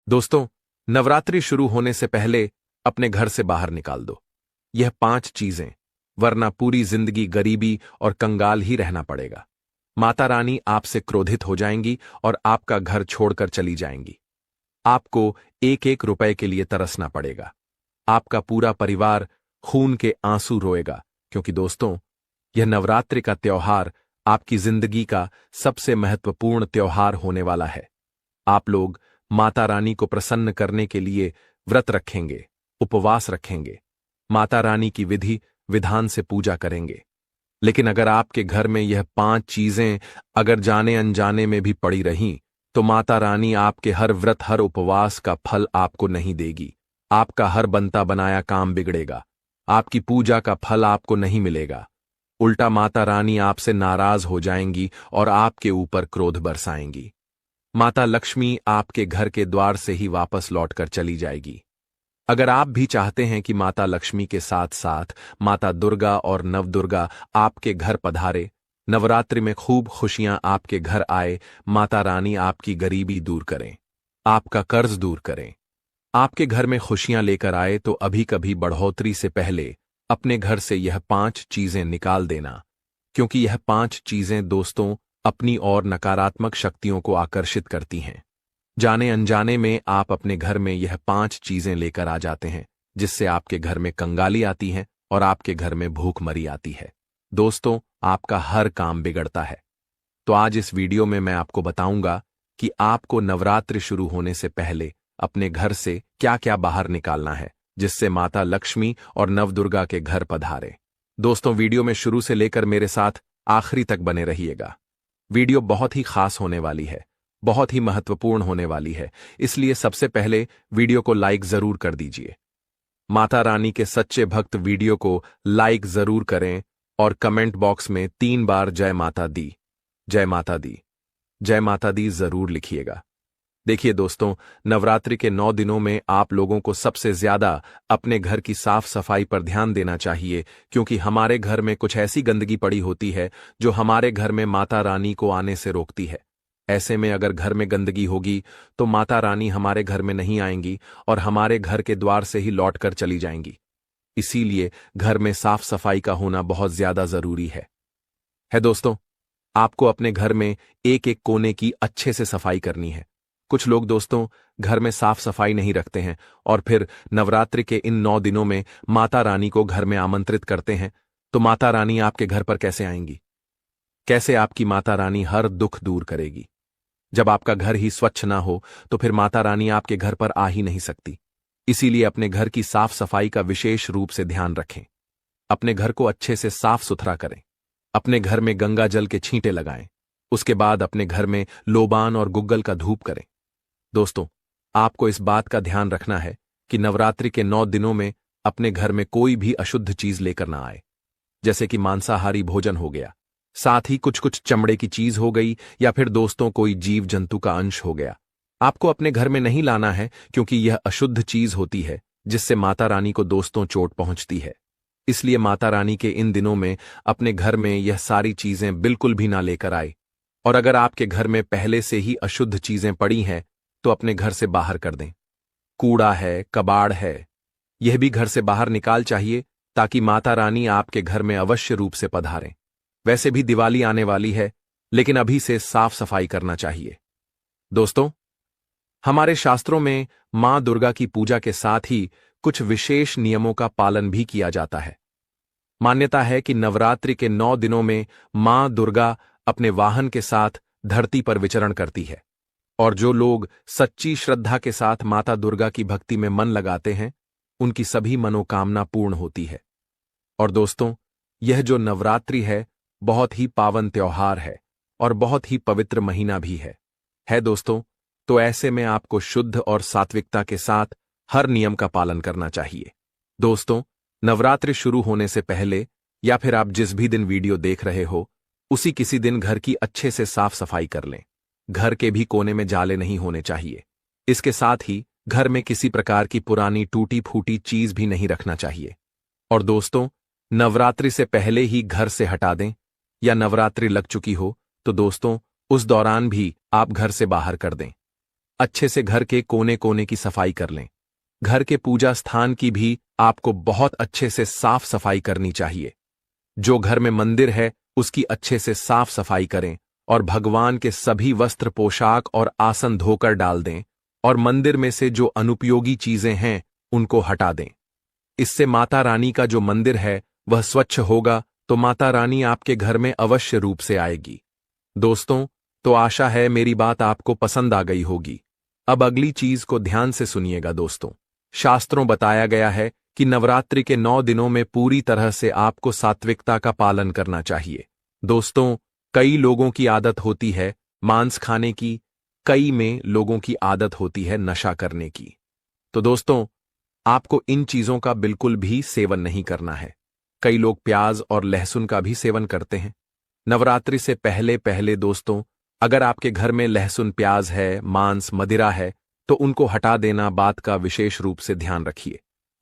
दोस्तों, नवरात्रि शुरू होने से पहले अपने घर से बाहर निकाल दो यह 5 चीजें, वरना पूरी जिंदगी गरीबी और कंगाल ही रहना पड़ेगा। माता रानी आपसे क्रोधित हो जाएंगी और आपका घर छोड़कर चली जाएंगी। आपको एक एक रुपए के लिए तरसना पड़ेगा। आपका पूरा परिवार खून के आंसू रोएगा, क्योंकि दोस्तों, यह नवरात्रि का त्योहार आपकी जिंदगी का सबसे महत्वपूर्ण त्योहार होने वाला है। आप लोग माता रानी को प्रसन्न करने के लिए व्रत रखेंगे, उपवास रखेंगे, माता रानी की विधि विधान से पूजा करेंगे। लेकिन अगर आपके घर में यह 5 चीजें अगर जाने अनजाने में भी पड़ी रहीं, तो माता रानी आपके हर व्रत, हर उपवास का फल आपको नहीं देगी। आपका हर बनता बनाया काम बिगड़ेगा। आपकी पूजा का फल आपको नहीं मिलेगा। उल्टा माता रानी आपसे नाराज हो जाएंगी और आपके ऊपर क्रोध बरसाएंगी। माता लक्ष्मी आपके घर के द्वार से ही वापस लौटकर चली जाएगी। अगर आप भी चाहते हैं कि माता लक्ष्मी के साथ साथ माता दुर्गा और नवदुर्गा आपके घर पधारे, नवरात्रि में खूब खुशियां आपके घर आए, माता रानी आपकी गरीबी दूर करें, आपका कर्ज दूर करें, आपके घर में खुशियां लेकर आए, तो अभी कभी बढ़ोतरी से पहले अपने घर से यह 5 चीजें निकाल देना, क्योंकि यह 5 चीजें दोस्तों अपनी और नकारात्मक शक्तियों को आकर्षित करती हैं। जाने अनजाने में आप अपने घर में यह 5 चीजें लेकर आ जाते हैं, जिससे आपके घर में कंगाली आती है और आपके घर में भूखमरी आती है। दोस्तों, आपका हर काम बिगड़ता है। तो आज इस वीडियो में मैं आपको बताऊंगा कि आपको नवरात्रि शुरू होने से पहले अपने घर से क्या क्या बाहर निकालना है, जिससे माता लक्ष्मी और नवदुर्गा के घर पधारे। दोस्तों, वीडियो में शुरू से लेकर मेरे साथ आखिरी तक बने रहिएगा। वीडियो बहुत ही खास होने वाली है, बहुत ही महत्वपूर्ण होने वाली है, इसलिए सबसे पहले वीडियो को लाइक जरूर कर दीजिए। माता रानी के सच्चे भक्त वीडियो को लाइक जरूर करें और कमेंट बॉक्स में 3 बार जय माता दी, जय माता दी, जय माता दी जरूर लिखिएगा। देखिए दोस्तों, नवरात्रि के 9 दिनों में आप लोगों को सबसे ज्यादा अपने घर की साफ सफाई पर ध्यान देना चाहिए, क्योंकि हमारे घर में कुछ ऐसी गंदगी पड़ी होती है जो हमारे घर में माता रानी को आने से रोकती है। ऐसे में अगर घर में गंदगी होगी तो माता रानी हमारे घर में नहीं आएंगी और हमारे घर के द्वार से ही लौटकर चली जाएंगी। इसीलिए घर में साफ सफाई का होना बहुत ज्यादा जरूरी है दोस्तों, आपको अपने घर में एक एक कोने की अच्छे से सफाई करनी है। कुछ लोग दोस्तों घर में साफ सफाई नहीं रखते हैं और फिर नवरात्रि के इन 9 दिनों में माता रानी को घर में आमंत्रित करते हैं, तो माता रानी आपके घर पर कैसे आएंगी? कैसे आपकी माता रानी हर दुख दूर करेगी? जब आपका घर ही स्वच्छ ना हो तो फिर माता रानी आपके घर पर आ ही नहीं सकती। इसीलिए अपने घर की साफ सफाई का विशेष रूप से ध्यान रखें। अपने घर को अच्छे से साफ सुथरा करें। अपने घर में गंगा जल के छींटे लगाएं। उसके बाद अपने घर में लोबान और गुग्गल का धूप करें। दोस्तों, आपको इस बात का ध्यान रखना है कि नवरात्रि के 9 दिनों में अपने घर में कोई भी अशुद्ध चीज लेकर ना आए, जैसे कि मांसाहारी भोजन हो गया, साथ ही कुछ कुछ चमड़े की चीज हो गई, या फिर दोस्तों कोई जीव जंतु का अंश हो गया। आपको अपने घर में नहीं लाना है, क्योंकि यह अशुद्ध चीज होती है जिससे माता रानी को दोस्तों चोट पहुंचती है। इसलिए माता रानी के इन दिनों में अपने घर में यह सारी चीजें बिल्कुल भी ना लेकर आए। और अगर आपके घर में पहले से ही अशुद्ध चीजें पड़ी हैं तो अपने घर से बाहर कर दें। कूड़ा है, कबाड़ है, यह भी घर से बाहर निकाल चाहिए, ताकि माता रानी आपके घर में अवश्य रूप से पधारें। वैसे भी दिवाली आने वाली है, लेकिन अभी से साफ सफाई करना चाहिए। दोस्तों, हमारे शास्त्रों में मां दुर्गा की पूजा के साथ ही कुछ विशेष नियमों का पालन भी किया जाता है। मान्यता है कि नवरात्रि के 9 दिनों में मां दुर्गा अपने वाहन के साथ धरती पर विचरण करती है, और जो लोग सच्ची श्रद्धा के साथ माता दुर्गा की भक्ति में मन लगाते हैं, उनकी सभी मनोकामना पूर्ण होती है। और दोस्तों, यह जो नवरात्रि है बहुत ही पावन त्योहार है और बहुत ही पवित्र महीना भी है दोस्तों। तो ऐसे में आपको शुद्ध और सात्विकता के साथ हर नियम का पालन करना चाहिए। दोस्तों, नवरात्रि शुरू होने से पहले या फिर आप जिस भी दिन वीडियो देख रहे हो, उसी किसी दिन घर की अच्छे से साफ सफाई कर लें। घर के भी कोने में जाले नहीं होने चाहिए। इसके साथ ही घर में किसी प्रकार की पुरानी टूटी फूटी चीज भी नहीं रखना चाहिए। और दोस्तों, नवरात्रि से पहले ही घर से हटा दें, या नवरात्रि लग चुकी हो तो दोस्तों उस दौरान भी आप घर से बाहर कर दें। अच्छे से घर के कोने कोने की सफाई कर लें। घर के पूजा स्थान की भी आपको बहुत अच्छे से साफ सफाई करनी चाहिए। जो घर में मंदिर है उसकी अच्छे से साफ सफाई करें और भगवान के सभी वस्त्र पोशाक और आसन धोकर डाल दें और मंदिर में से जो अनुपयोगी चीजें हैं उनको हटा दें। इससे माता रानी का जो मंदिर है वह स्वच्छ होगा तो माता रानी आपके घर में अवश्य रूप से आएगी। दोस्तों, तो आशा है मेरी बात आपको पसंद आ गई होगी। अब अगली चीज को ध्यान से सुनिएगा दोस्तों। शास्त्रों बताया गया है कि नवरात्रि के 9 दिनों में पूरी तरह से आपको सात्विकता का पालन करना चाहिए। दोस्तों, कई लोगों की आदत होती है मांस खाने की, कई में लोगों की आदत होती है नशा करने की। तो दोस्तों, आपको इन चीजों का बिल्कुल भी सेवन नहीं करना है। कई लोग प्याज और लहसुन का भी सेवन करते हैं। नवरात्रि से पहले पहले दोस्तों, अगर आपके घर में लहसुन प्याज है, मांस मदिरा है, तो उनको हटा देना बात का विशेष रूप से ध्यान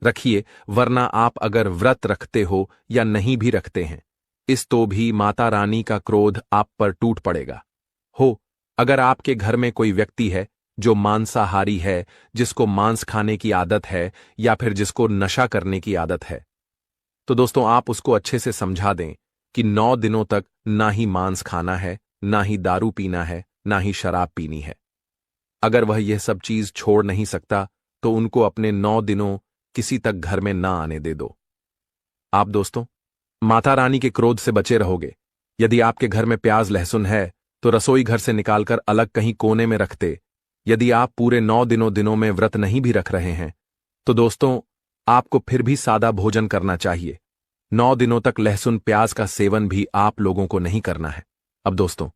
रखिए, वरना आप अगर व्रत रखते हो या नहीं भी रखते हैं, इस तो भी माता रानी का क्रोध आप पर टूट पड़ेगा। अगर आपके घर में कोई व्यक्ति है जो मांसाहारी है, जिसको मांस खाने की आदत है या फिर जिसको नशा करने की आदत है, तो दोस्तों आप उसको अच्छे से समझा दें कि 9 दिनों तक ना ही मांस खाना है, ना ही दारू पीना है, ना ही शराब पीनी है। अगर वह यह सब चीज छोड़ नहीं सकता तो उनको अपने 9 दिनों किसी तक घर में ना आने दे दो। आप दोस्तों माता रानी के क्रोध से बचे रहोगे। यदि आपके घर में प्याज लहसुन है तो रसोई घर से निकालकर अलग कहीं कोने में रखते। यदि आप पूरे 9 दिनों में व्रत नहीं भी रख रहे हैं तो दोस्तों आपको फिर भी सादा भोजन करना चाहिए। 9 दिनों तक लहसुन प्याज का सेवन भी आप लोगों को नहीं करना है। अब दोस्तों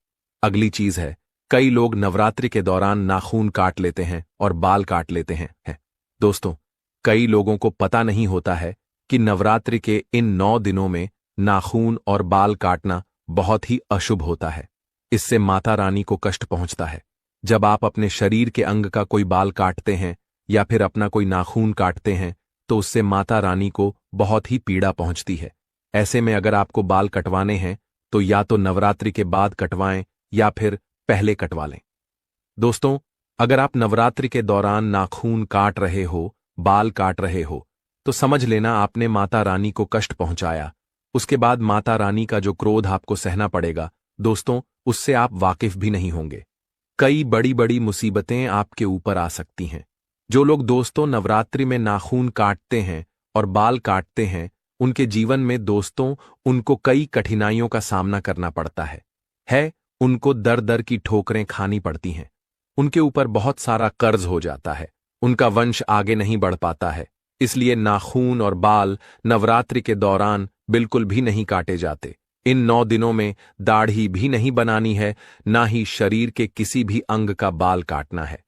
अगली चीज है, कई लोग नवरात्रि के दौरान नाखून काट लेते हैं और बाल काट लेते हैं। दोस्तों, कई लोगों को पता नहीं होता है कि नवरात्रि के इन 9 दिनों में नाखून और बाल काटना बहुत ही अशुभ होता है। इससे माता रानी को कष्ट पहुंचता है। जब आप अपने शरीर के अंग का कोई बाल काटते हैं या फिर अपना कोई नाखून काटते हैं तो उससे माता रानी को बहुत ही पीड़ा पहुंचती है। ऐसे में अगर आपको बाल कटवाने हैं तो या तो नवरात्रि के बाद कटवाएं या फिर पहले कटवा लें। दोस्तों, अगर आप नवरात्रि के दौरान नाखून काट रहे हो, बाल काट रहे हो, तो समझ लेना आपने माता रानी को कष्ट पहुंचाया। उसके बाद माता रानी का जो क्रोध आपको सहना पड़ेगा दोस्तों, उससे आप वाकिफ भी नहीं होंगे। कई बड़ी बड़ी मुसीबतें आपके ऊपर आ सकती हैं। जो लोग दोस्तों नवरात्रि में नाखून काटते हैं और बाल काटते हैं, उनके जीवन में दोस्तों उनको कई कठिनाइयों का सामना करना पड़ता है। उनको दर दर की ठोकरें खानी पड़ती हैं। उनके ऊपर बहुत सारा कर्ज हो जाता है। उनका वंश आगे नहीं बढ़ पाता है। इसलिए नाखून और बाल नवरात्रि के दौरान बिल्कुल भी नहीं काटे जाते। इन 9 दिनों में दाढ़ी भी नहीं बनानी है, ना ही शरीर के किसी भी अंग का बाल काटना है।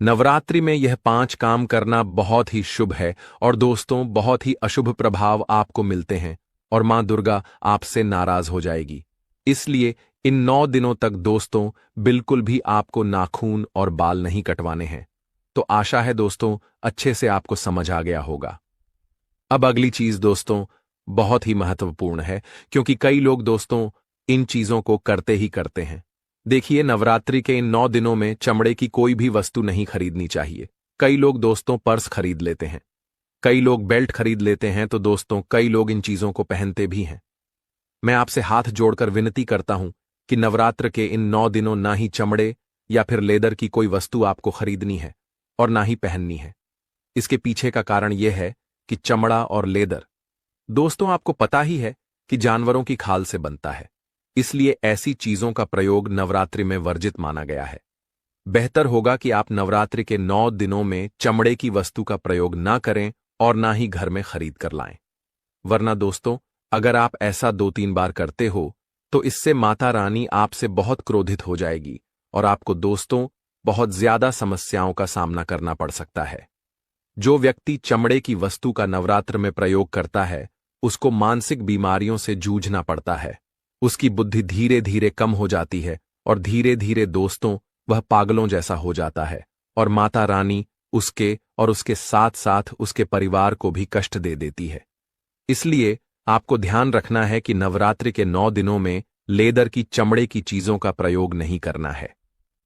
नवरात्रि में यह 5 काम करना बहुत ही शुभ है और दोस्तों बहुत ही अशुभ प्रभाव आपको मिलते हैं और मां दुर्गा आपसे नाराज हो जाएगी। इसलिए इन 9 दिनों तक दोस्तों बिल्कुल भी आपको नाखून और बाल नहीं कटवाने हैं। तो आशा है दोस्तों अच्छे से आपको समझ आ गया होगा। अब अगली चीज दोस्तों बहुत ही महत्वपूर्ण है, क्योंकि कई लोग दोस्तों इन चीजों को करते ही करते हैं। देखिए, नवरात्रि के इन 9 दिनों में चमड़े की कोई भी वस्तु नहीं खरीदनी चाहिए। कई लोग दोस्तों पर्स खरीद लेते हैं, कई लोग बेल्ट खरीद लेते हैं, तो दोस्तों कई लोग इन चीजों को पहनते भी हैं। मैं आपसे हाथ जोड़कर विनती करता हूं कि नवरात्र के इन 9 दिनों ना ही चमड़े या फिर लेदर की कोई वस्तु आपको खरीदनी है और ना ही पहननी है। इसके पीछे का कारण यह है कि चमड़ा और लेदर दोस्तों आपको पता ही है कि जानवरों की खाल से बनता है। इसलिए ऐसी चीजों का प्रयोग नवरात्रि में वर्जित माना गया है। बेहतर होगा कि आप नवरात्रि के 9 दिनों में चमड़े की वस्तु का प्रयोग ना करें और ना ही घर में खरीद कर लाएं। वरना दोस्तों अगर आप ऐसा 2-3 बार करते हो तो इससे माता रानी आपसे बहुत क्रोधित हो जाएगी और आपको दोस्तों बहुत ज्यादा समस्याओं का सामना करना पड़ सकता है। जो व्यक्ति चमड़े की वस्तु का नवरात्र में प्रयोग करता है उसको मानसिक बीमारियों से जूझना पड़ता है। उसकी बुद्धि धीरे धीरे कम हो जाती है और धीरे धीरे दोस्तों वह पागलों जैसा हो जाता है और माता रानी उसके और उसके साथ साथ उसके परिवार को भी कष्ट दे देती है। इसलिए आपको ध्यान रखना है कि नवरात्रि के 9 दिनों में लेदर की चमड़े की चीजों का प्रयोग नहीं करना है।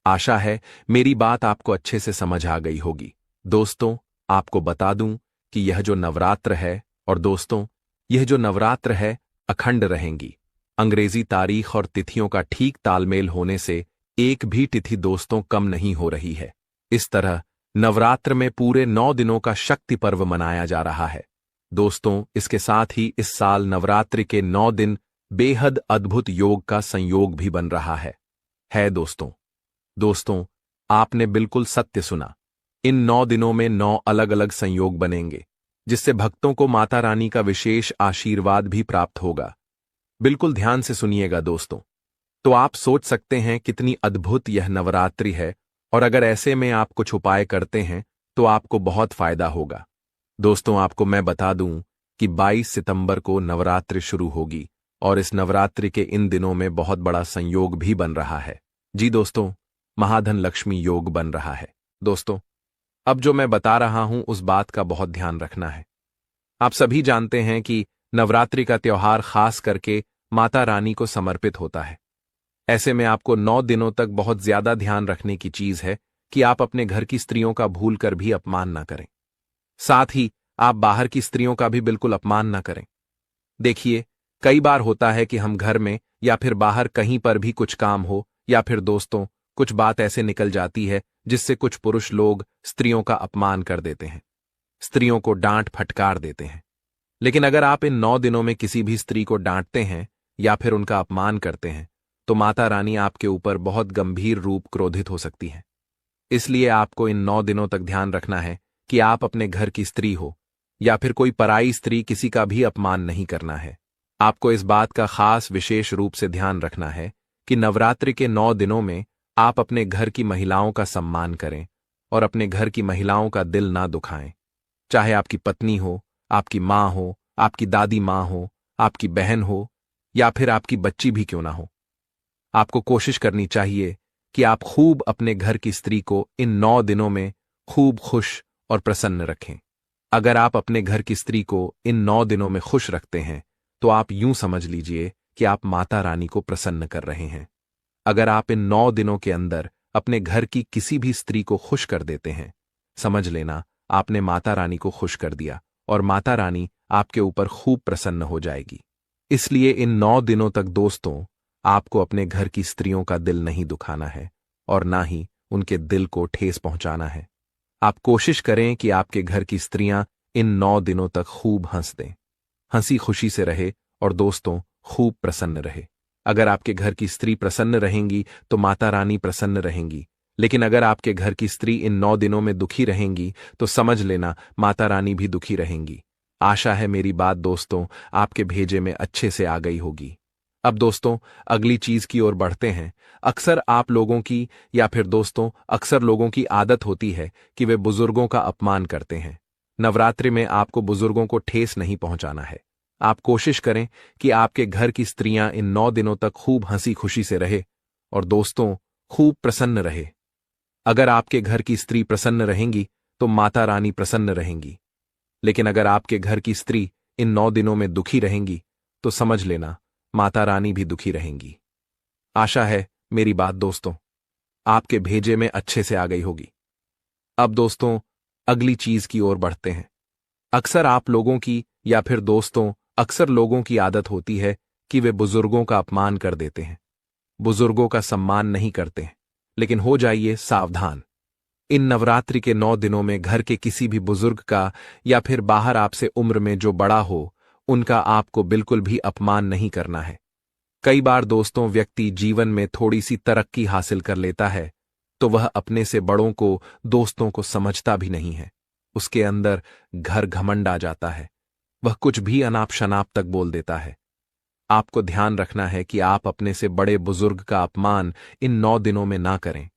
आशा है मेरी बात आपको अच्छे से समझ आ गई होगी। दोस्तों, आपको बता दूं कि यह जो नवरात्र है, और दोस्तों, यह जो नवरात्र है अखंड रहेंगी। अंग्रेजी तारीख और तिथियों का ठीक तालमेल होने से एक भी तिथि दोस्तों कम नहीं हो रही है। इस तरह नवरात्र में पूरे 9 दिनों का शक्ति पर्व मनाया जा रहा है। दोस्तों, इसके साथ ही इस साल नवरात्रि के 9 दिन बेहद अद्भुत योग का संयोग भी बन रहा है दोस्तों। दोस्तों, आपने बिल्कुल सत्य सुना। इन 9 दिनों में 9 अलग अलग संयोग बनेंगे, जिससे भक्तों को माता रानी का विशेष आशीर्वाद भी प्राप्त होगा। बिल्कुल ध्यान से सुनिएगा दोस्तों। तो आप सोच सकते हैं कितनी अद्भुत यह नवरात्रि है, और अगर ऐसे में आप कुछ उपाय करते हैं तो आपको बहुत फायदा होगा। दोस्तों, आपको मैं बता दूं कि 22 सितंबर को नवरात्रि शुरू होगी, और इस नवरात्रि के इन दिनों में बहुत बड़ा संयोग भी बन रहा है। जी दोस्तों, महाधन लक्ष्मी योग बन रहा है। दोस्तों, अब जो मैं बता रहा हूं उस बात का बहुत ध्यान रखना है। आप सभी जानते हैं कि नवरात्रि का त्योहार खास करके माता रानी को समर्पित होता है। ऐसे में आपको 9 दिनों तक बहुत ज्यादा ध्यान रखने की चीज है कि आप अपने घर की स्त्रियों का भूल कर भी अपमान न करें। साथ ही आप बाहर की स्त्रियों का भी बिल्कुल अपमान न करें। देखिए, कई बार होता है कि हम घर में या फिर बाहर कहीं पर भी कुछ काम हो, या फिर दोस्तों कुछ बात ऐसे निकल जाती है जिससे कुछ पुरुष लोग स्त्रियों का अपमान कर देते हैं, स्त्रियों को डांट फटकार देते हैं। लेकिन अगर आप इन 9 दिनों में किसी भी स्त्री को डांटते हैं या फिर उनका अपमान करते हैं, तो माता रानी आपके ऊपर बहुत गंभीर रूप क्रोधित हो सकती है। इसलिए आपको इन 9 दिनों तक ध्यान रखना है कि आप अपने घर की स्त्री हो या फिर कोई पराई स्त्री, किसी का भी अपमान नहीं करना है। आपको इस बात का खास विशेष रूप से ध्यान रखना है कि नवरात्रि के 9 दिनों में आप अपने घर की महिलाओं का सम्मान करें और अपने घर की महिलाओं का दिल ना दुखाएं। चाहे आपकी पत्नी हो, आपकी माँ हो, आपकी दादी माँ हो, आपकी बहन हो, या फिर आपकी बच्ची भी क्यों ना हो। आपको कोशिश करनी चाहिए कि आप खूब अपने घर की स्त्री को इन 9 दिनों में खूब खुश और प्रसन्न रखें। अगर आप अपने घर की स्त्री को इन 9 दिनों में खुश रखते हैं, तो आप यूं समझ लीजिए कि आप माता रानी को प्रसन्न कर रहे हैं। अगर आप इन 9 दिनों के अंदर अपने घर की किसी भी स्त्री को खुश कर देते हैं, समझ लेना आपने माता रानी को खुश कर दिया, और माता रानी आपके ऊपर खूब प्रसन्न हो जाएगी। इसलिए इन 9 दिनों तक दोस्तों, आपको अपने घर की स्त्रियों का दिल नहीं दुखाना है और ना ही उनके दिल को ठेस पहुंचाना है। आप कोशिश करें कि आपके घर की स्त्रियां इन 9 दिनों तक खूब हंस दें, हंसी खुशी से रहे और दोस्तों खूब प्रसन्न रहे। अगर आपके घर की स्त्री प्रसन्न रहेंगी तो माता रानी प्रसन्न रहेंगी, लेकिन अगर आपके घर की स्त्री इन 9 दिनों में दुखी रहेंगी तो समझ लेना माता रानी भी दुखी रहेंगी। आशा है मेरी बात दोस्तों आपके भेजे में अच्छे से आ गई होगी। अब दोस्तों, अगली चीज की ओर बढ़ते हैं। अक्सर आप लोगों की या फिर दोस्तों अक्सर लोगों की आदत होती है कि वे बुजुर्गों का अपमान करते हैं। नवरात्रि में आपको बुजुर्गों को ठेस नहीं पहुंचाना है। आप कोशिश करें कि आपके घर की स्त्रियां इन 9 दिनों तक खूब हंसी खुशी से रहे और दोस्तों खूब प्रसन्न रहे। अगर आपके घर की स्त्री प्रसन्न रहेंगी तो माता रानी प्रसन्न रहेंगी, लेकिन अगर आपके घर की स्त्री इन 9 दिनों में दुखी रहेंगी तो समझ लेना माता रानी भी दुखी रहेंगी। आशा है मेरी बात दोस्तों आपके भेजे में अच्छे से आ गई होगी। अब दोस्तों अगली चीज की ओर बढ़ते हैं। अक्सर आप लोगों की या फिर दोस्तों अक्सर लोगों की आदत होती है कि वे बुजुर्गों का अपमान कर देते हैं, बुजुर्गों का सम्मान नहीं करते हैं। लेकिन हो जाइए सावधान, इन नवरात्रि के 9 दिनों में घर के किसी भी बुजुर्ग का या फिर बाहर आपसे उम्र में जो बड़ा हो, उनका आपको बिल्कुल भी अपमान नहीं करना है। कई बार दोस्तों व्यक्ति जीवन में थोड़ी सी तरक्की हासिल कर लेता है तो वह अपने से बड़ों को, दोस्तों को समझता भी नहीं है। उसके अंदर घर घमंड आ जाता है, वह कुछ भी अनाप शनाप तक बोल देता है। आपको ध्यान रखना है कि आप अपने से बड़े बुजुर्ग का अपमान इन 9 दिनों में ना करें,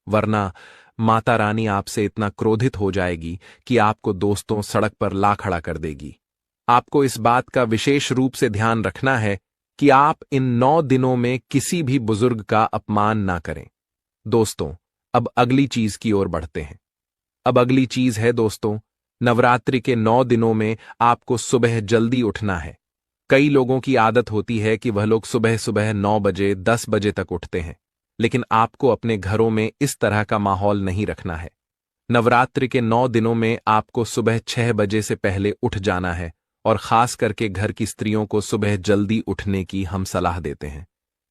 वरना माता रानी आपसे इतना क्रोधित हो जाएगी कि आपको दोस्तों सड़क पर ला खड़ा कर देगी। आपको इस बात का विशेष रूप से ध्यान रखना है कि आप इन 9 दिनों में किसी भी बुजुर्ग का अपमान ना करें। दोस्तों अब अगली चीज की ओर बढ़ते हैं। अब अगली चीज है दोस्तों, नवरात्रि के 9 दिनों में आपको सुबह जल्दी उठना है। कई लोगों की आदत होती है कि वह लोग सुबह सुबह 9 बजे 10 बजे तक उठते हैं, लेकिन आपको अपने घरों में इस तरह का माहौल नहीं रखना है। नवरात्रि के 9 दिनों में आपको सुबह 6 बजे से पहले उठ जाना है, और खास करके घर की स्त्रियों को सुबह जल्दी उठने की हम सलाह देते हैं,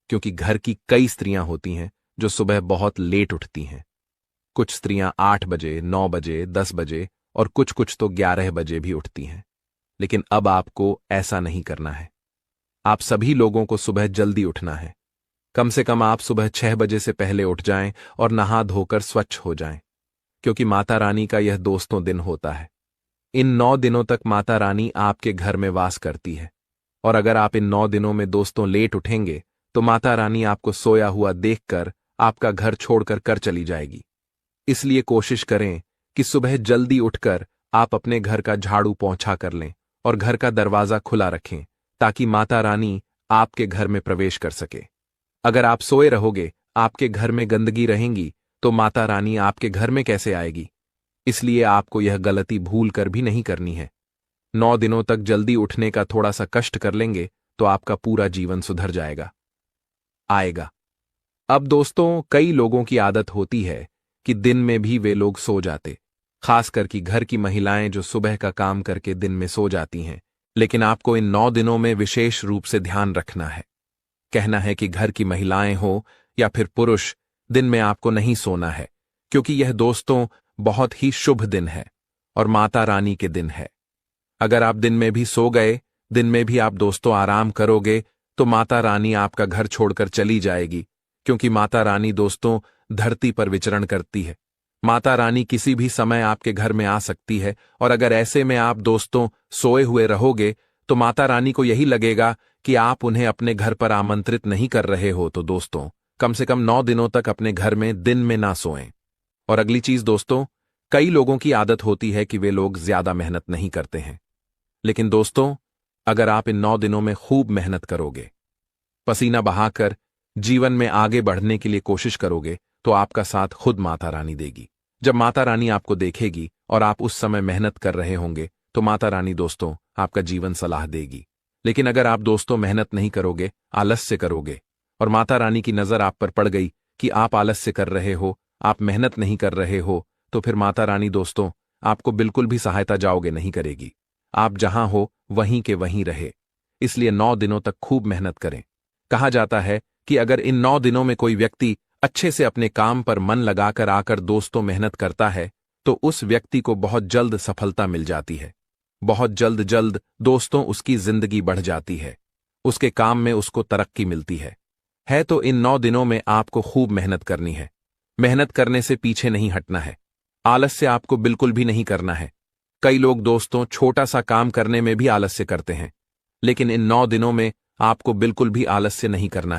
क्योंकि घर की कई स्त्रियां होती हैं जो सुबह बहुत लेट उठती हैं। कुछ स्त्रियां 8 बजे, 9 बजे, 10 बजे और कुछ तो 11 बजे भी उठती हैं। लेकिन अब आपको ऐसा नहीं करना है। आप सभी लोगों को सुबह जल्दी उठना है। कम से कम आप सुबह 6 बजे से पहले उठ जाएं और नहा धोकर स्वच्छ हो जाएं, क्योंकि माता रानी का यह दोस्तों दिन होता है। इन 9 दिनों तक माता रानी आपके घर में वास करती है, और अगर आप इन 9 दिनों में दोस्तों लेट उठेंगे तो माता रानी आपको सोया हुआ देखकर आपका घर छोड़कर कर चली जाएगी। इसलिए कोशिश करें कि सुबह जल्दी उठकर आप अपने घर का झाड़ू पोंछा कर लें और घर का दरवाजा खुला रखें, ताकि माता रानी आपके घर में प्रवेश कर सके। अगर आप सोए रहोगे, आपके घर में गंदगी रहेंगी, तो माता रानी आपके घर में कैसे आएगी? इसलिए आपको यह गलती भूल कर भी नहीं करनी है। 9 दिनों तक जल्दी उठने का थोड़ा सा कष्ट कर लेंगे तो आपका पूरा जीवन सुधर आएगा। अब दोस्तों, कई लोगों की आदत होती है कि दिन में भी वे लोग सो जाते, खासकर कि घर की महिलाएं जो सुबह का काम करके दिन में सो जाती हैं। लेकिन आपको इन 9 दिनों में विशेष रूप से ध्यान रखना है। कहना है कि घर की महिलाएं हो या फिर पुरुष, दिन में आपको नहीं सोना है, क्योंकि यह दोस्तों बहुत ही शुभ दिन है और माता रानी के दिन है। अगर आप दिन में भी सो गए, दिन में भी आप दोस्तों आराम करोगे, तो माता रानी आपका घर छोड़कर चली जाएगी, क्योंकि माता रानी दोस्तों धरती पर विचरण करती है। माता रानी किसी भी समय आपके घर में आ सकती है, और अगर ऐसे में आप दोस्तों सोए हुए रहोगे तो माता रानी को यही लगेगा कि आप उन्हें अपने घर पर आमंत्रित नहीं कर रहे हो। तो दोस्तों, कम से कम 9 दिनों तक अपने घर में दिन में ना सोएं। और अगली चीज दोस्तों, कई लोगों की आदत होती है कि वे लोग ज्यादा मेहनत नहीं करते हैं। लेकिन दोस्तों, अगर आप इन 9 दिनों में खूब मेहनत करोगे, पसीना बहाकर जीवन में आगे बढ़ने के लिए कोशिश करोगे, तो आपका साथ खुद माता रानी देगी। जब माता रानी आपको देखेगी और आप उस समय मेहनत कर रहे होंगे, तो माता रानी दोस्तों आपका जीवन सलाह देगी। लेकिन अगर आप दोस्तों मेहनत नहीं करोगे, आलस्य करोगे, और माता रानी की नजर आप पर पड़ गई कि आप आलस्य कर रहे हो, आप मेहनत नहीं कर रहे हो, तो फिर माता रानी दोस्तों आपको बिल्कुल भी सहायता जाओगे नहीं करेगी। आप जहां हो वहीं के वहीं रहे। इसलिए 9 दिनों तक खूब मेहनत करें। कहा जाता है कि अगर इन 9 दिनों में कोई व्यक्ति अच्छे से अपने काम पर मन लगाकर आकर दोस्तों मेहनत करता है, तो उस व्यक्ति को बहुत जल्द सफलता मिल जाती है। बहुत जल्द दोस्तों उसकी जिंदगी बढ़ जाती है, उसके काम में उसको तरक्की मिलती है। तो इन 9 दिनों में आपको खूब मेहनत करनी है। मेहनत करने से पीछे नहीं हटना है। आलस्य आपको बिल्कुल भी नहीं करना है। कई लोग दोस्तों छोटा सा काम करने में भी आलस्य करते हैं, लेकिन इन 9 दिनों में आपको बिल्कुल भी आलस्य नहीं करना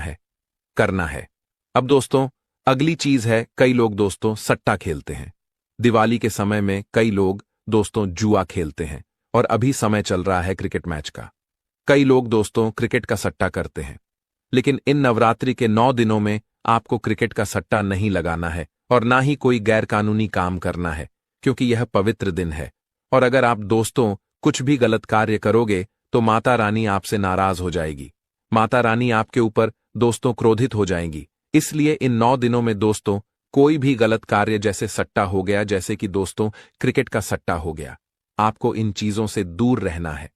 है। अब दोस्तों, अगली चीज है, कई लोग दोस्तों सट्टा खेलते हैं। दिवाली के समय में कई लोग दोस्तों जुआ खेलते हैं, और अभी समय चल रहा है क्रिकेट मैच का। कई लोग दोस्तों क्रिकेट का सट्टा करते हैं। लेकिन इन नवरात्रि के 9 दिनों में आपको क्रिकेट का सट्टा नहीं लगाना है, और ना ही कोई गैरकानूनी काम करना है, क्योंकि यह पवित्र दिन है। और अगर आप दोस्तों कुछ भी गलत कार्य करोगे, तो माता रानी आपसे नाराज हो जाएगी। माता रानी आपके ऊपर दोस्तों क्रोधित हो जाएंगी। इसलिए इन 9 दिनों में दोस्तों कोई भी गलत कार्य, जैसे सट्टा हो गया, जैसे कि दोस्तों क्रिकेट का सट्टा हो गया, आपको इन चीजों से दूर रहना है,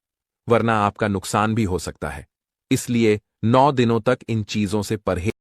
वरना आपका नुकसान भी हो सकता है। इसलिए 9 दिनों तक इन चीजों से परहेज